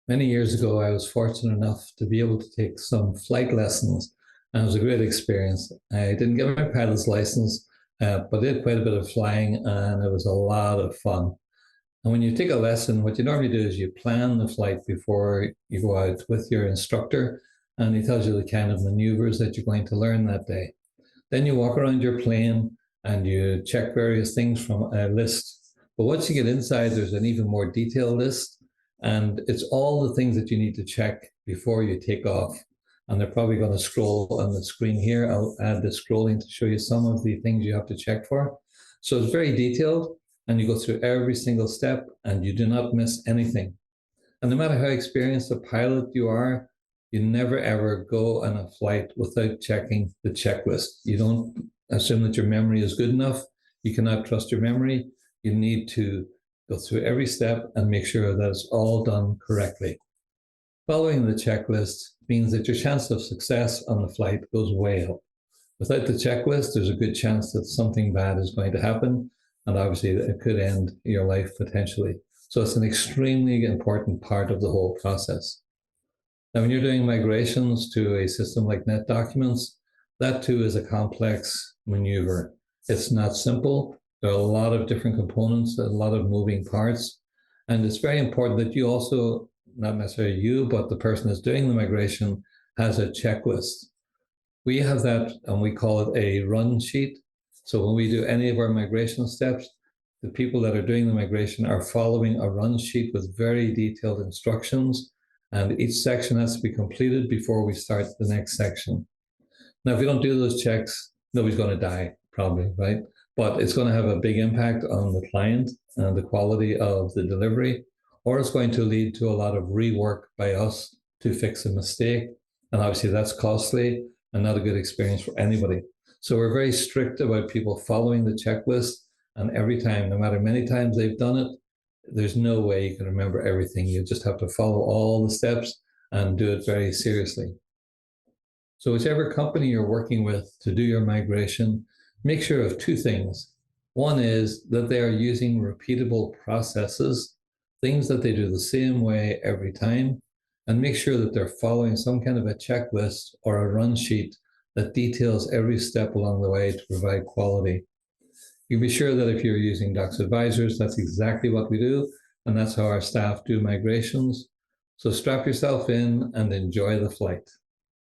Many years ago, I was fortunate enough to be able to take some flight lessons, and it was a great experience. I didn't get my pilot's license, but I did quite a bit of flying, and it was a lot of fun. And when you take a lesson, what you normally do is you plan the flight before you go out with your instructor, and he tells you the kind of maneuvers that you're going to learn that day. Then you walk around your plane and you check various things from a list. But once you get inside, there's an even more detailed list. And it's all the things that you need to check before you take off. And they're probably going to scroll on the screen here. I'll add the scrolling to show you some of the things you have to check for. So it's very detailed, and you go through every single step and you do not miss anything. And no matter how experienced a pilot you are, you never ever go on a flight without checking the checklist. You don't assume that your memory is good enough. You cannot trust your memory. You need to go through every step and make sure that it's all done correctly. Following the checklist means that your chance of success on the flight goes way up. Without the checklist, there's a good chance that something bad is going to happen, and obviously it could end your life potentially. So it's an extremely important part of the whole process. Now, when you're doing migrations to a system like NetDocuments, that too is a complex maneuver. It's not simple. There are a lot of different components, a lot of moving parts, and it's very important that you also, not necessarily you, but the person that's doing the migration has a checklist. We have that, and we call it a run sheet. So when we do any of our migration steps, the people that are doing the migration are following a run sheet with very detailed instructions, and each section has to be completed before we start the next section. Now, if we don't do those checks, nobody's going to die, probably, right? But it's going to have a big impact on the client and the quality of the delivery, or it's going to lead to a lot of rework by us to fix a mistake. And obviously that's costly and not a good experience for anybody. So we're very strict about people following the checklist, and every time, no matter many times they've done it, there's no way you can remember everything. You just have to follow all the steps and do it very seriously. So whichever company you're working with to do your migration, make sure of two things. One is that they are using repeatable processes, things that they do the same way every time, and make sure that they're following some kind of a checklist or a run sheet that details every step along the way to provide quality. You can be sure that if you're using DoxAdvisors, that's exactly what we do, and that's how our staff do migrations. So strap yourself in and enjoy the flight.